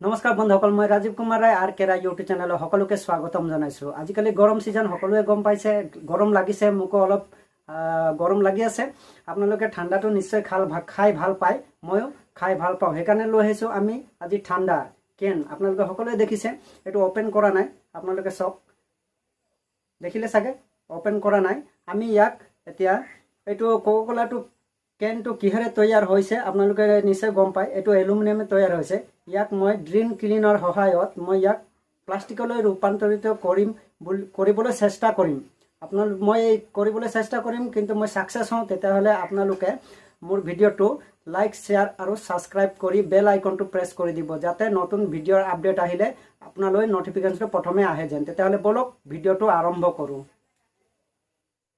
नमस्कार बंधुসকল मैं Rajeev Kumar Rai R K Rai YouTube channel सकलोके स्वागतम जानाइছো। आजिकाली गरम सीजन सकलोए गम पाइছে गरम लागिছে मोको अलप गरम লাগি আছে। আপোনালোকে ঠান্ডাটো নিশ্চয় খাই ভাল পায়, ময়ো খাই ভাল পাওঁ, সেইকাৰণে লৈ আহিছো আমি আজি ঠান্ডা কেন। আপোনালোকে সকলোৱে দেখিছে, এটো ওপেন কৰা নাই, আপোনালোকে সব দেখিলে চাগে ওপেন কৰা নাই। আমি ইয়াক এতিয়া এটো কোকা-কোলাটো কেনটো কিহেৰে তৈয়াৰ হৈছে আপোনালোকে নিশ্চয় গম পায়। এটো এলুমিনিয়ামে তৈয়াৰ হৈছে। ইয়াক মই ড্ৰিন ক্লিনৰ সহায়ত মই ইয়াক প্লাষ্টিকলৈ ৰূপান্তৰিত কৰিবলৈ চেষ্টা কৰিম। মই কৰিবলৈ চেষ্টা কৰিম, কিন্তু মই সাকসেস হওঁ তেতিয়াহ'লে আপোনালোকে মোৰ ভিডিঅ'টো লাইক শ্বেয়াৰ আৰু সাবস্ক্ৰাইব কৰি বেল আইকনটো প্ৰেছ কৰি দিব, যাতে নতুন ভিডিঅ'ৰ আপডেট আহিলে আপোনালৈ নটিফিকেশনটো প্ৰথমে আহে যেন। তেতিয়াহ'লে বলক ভিডিঅ'টো আৰম্ভ কৰোঁ।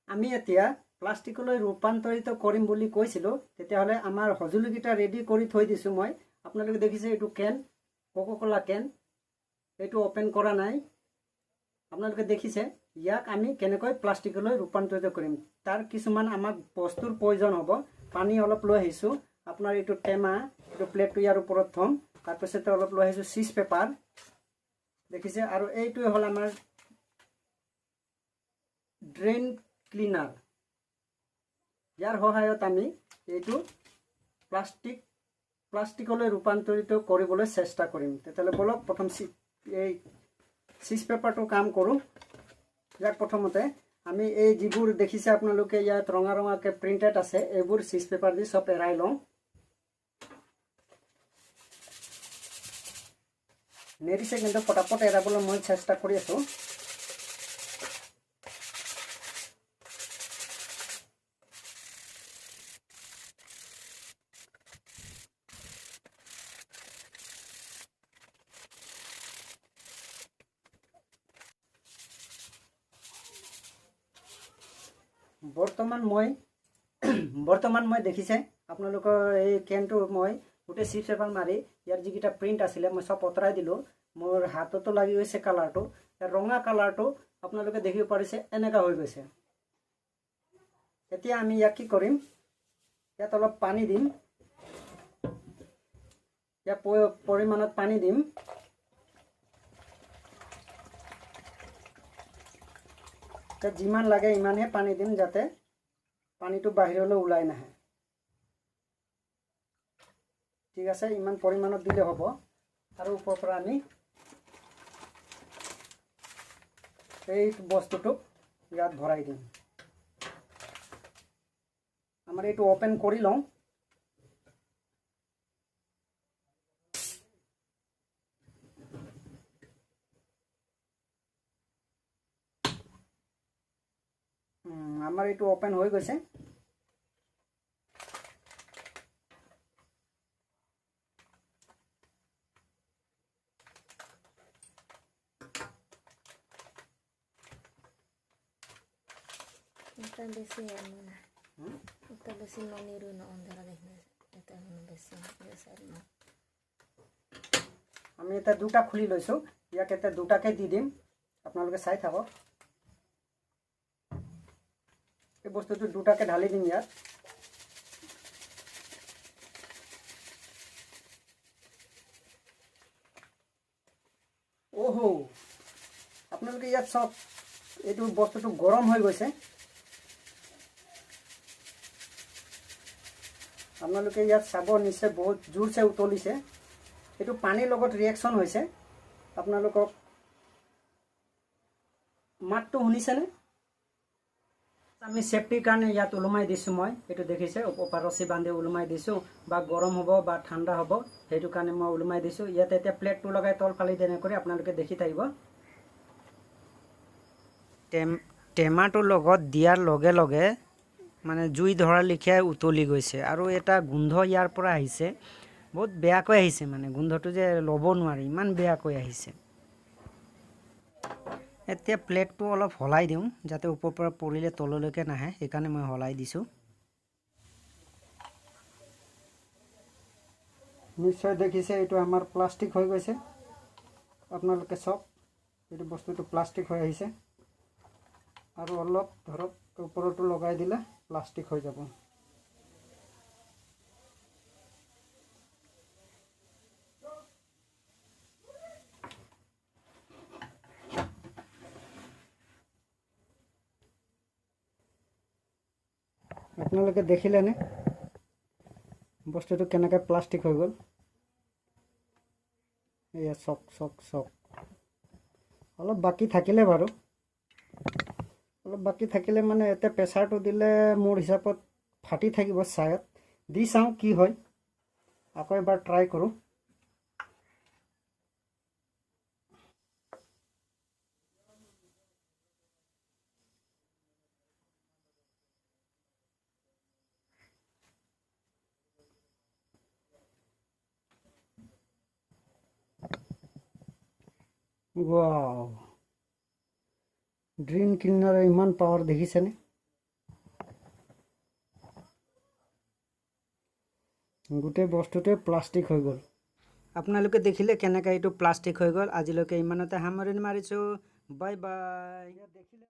আমি এতিয়া প্লাষ্টিকলৈ ৰূপান্তৰিত কৰিম বুলি কৈছিলোঁ, তেতিয়াহ'লে আমাৰ সঁজুলিকেইটা ৰেডি কৰি থৈ দিছোঁ মই। আপোনালোকে দেখিছে এইটো কেন, কোকা-কোলা কেন, এইটো ওপেন কৰা নাই। আপোনালোকে দেখিছে ইয়াক আমি কেনেকৈ প্লাষ্টিকলৈ ৰূপান্তৰিত কৰিম, তাৰ কিছুমান আমাক বস্তুৰ প্ৰয়োজন হ'ব। পানী অলপ লৈ আহিছোঁ, আপোনাৰ এইটো টেমা, এইটো প্লেটটো ইয়াৰ ওপৰত থ'ম। তাৰপিছতে অলপ লৈ আহিছোঁ চিজ পেপাৰ, দেখিছে, আৰু এইটোৱে হ'ল আমাৰ ড্ৰেইন ক্লিনাৰ। ইয়াৰ সহায়ত আমি এইটো প্লাষ্টিকলৈ ৰূপান্তৰিত কৰিবলৈ চেষ্টা কৰিম। তেতিয়াহ'লে বলক প্ৰথম এই চিজ পেপাৰটো কাম কৰোঁ। ইয়াক প্ৰথমতে আমি এই যিবোৰ দেখিছে আপোনালোকে ইয়াত ৰঙা ৰঙাকৈ প্ৰিণ্টেড আছে, এইবোৰ চিজ পেপাৰ দি সব এৰাই লওঁ। নেৰিছে, কিন্তু পটাপট এৰাবলৈ মই চেষ্টা কৰি আছোঁ। বৰ্তমান মই দেখিছে আপোনালোকৰ এই কেনটো মই গোটেই চিপ পেপাৰ মাৰি ইয়াৰ যিকেইটা প্ৰিণ্ট আছিলে মই সব অতৰাই দিলোঁ। মোৰ হাততো লাগি গৈছে কালাৰটো, ৰঙা কালাৰটো আপোনালোকে দেখিব পাৰিছে, এনেকুৱা হৈ গৈছে। এতিয়া আমি ইয়াক কি কৰিম, ইয়াত অলপ পানী দিম, ইয়াত পৰিমাণত পানী দিম। যিমান লাগে ইমানহে পানী দিম, যাতে পানীটো বাহিৰলৈ ওলাই নাহে। ঠিক আছে, ইমান পৰিমাণত দিলে হ'ব। আৰু ওপৰৰ পৰা আমি এই বস্তুটো ইয়াত ভৰাই দিম। আমাৰ এইটো ওপেন কৰি লওঁ। আমাৰ এইটো ওপেন হৈ গৈছে। Ita besi ya mana? Ita besi no niru no ondara দেখনে এটা হলো বেশি বেসার না। আমি এটা দুটা খুলি লৈছো, ইয়াক এটা দুটাকে দি দিম, আপোনালোকে চাই থাকক। এই বস্তুটো দুটাকে ঢালি দিম ইয়াত। ওহো, আপোনালোকে ইয়াত সব এইটো বস্তুটো গৰম হৈ গৈছে। আপোনালোকে ইয়াত চাব, নিশ্চয় বহুত জোৰছে উতলিছে। এইটো পানীৰ লগত ৰিয়েকশ্যন হৈছে। আপোনালোকক মাতটো শুনিছেনে? আমি সেফটিৰ কাৰণে ইয়াত ওলমাই দিছোঁ। মই এইটো দেখিছে, ওপৰ ৰছী বান্ধি ওলমাই দিছোঁ, বা গৰম হ'ব বা ঠাণ্ডা হ'ব সেইটো কাৰণে মই ওলমাই দিছোঁ। ইয়াত এতিয়া প্লেটটো লগাই তলফালে তেনেকৈ আপোনালোকে দেখি থাকিব। টেমাটোৰ লগত দিয়াৰ লগে লগে মানে জুই ধৰাৰ লিখিয়াই উতলি গৈছে, আৰু এটা গোন্ধ ইয়াৰ পৰা আহিছে, বহুত বেয়াকৈ আহিছে। মানে গোন্ধটো যে ল'ব নোৱাৰি, ইমান বেয়াকৈ আহিছে। এতিয়া প্লেটটো অলপ হলাই দিওঁ, যাতে ওপৰৰ পৰা পৰিলে তললৈকে নাহে, সেইকাৰণে মই হলাই দিছোঁ। নিশ্চয় দেখিছে এইটো আমাৰ প্লাষ্টিক হৈ গৈছে। আপোনালোকে চাওক, এইটো বস্তুটো প্লাষ্টিক হৈ আহিছে, আৰু অলপ ধৰক ওপৰতো লগাই দিলে প্লাষ্টিক হৈ যাব। আপোনালোকে দেখিলেনে বস্তুটো কেনেকৈ প্লাষ্টিক হৈ গ'ল। এয়া চক চক চক অলপ বাকী থাকিলে বাৰু, অলপ বাকী থাকিলে মানে এতিয়া প্ৰেছাৰটো দিলে মোৰ হিচাপত ফাটি থাকিব চায়দ। দি চাওঁ কি হয়, আকৌ এবাৰ ট্ৰাই কৰোঁ। ৱাও, ড্ৰিন ক্লিনাৰৰ ইমান পাৱাৰ দেখিছেনে? গোটেই বস্তুটোৱে প্লাষ্টিক হৈ গ'ল। আপোনালোকে দেখিলে কেনেকৈ এইটো প্লাষ্টিক হৈ গ'ল। আজিলৈকে ইমানতে সামৰণি মাৰিছোঁ। Bye bye.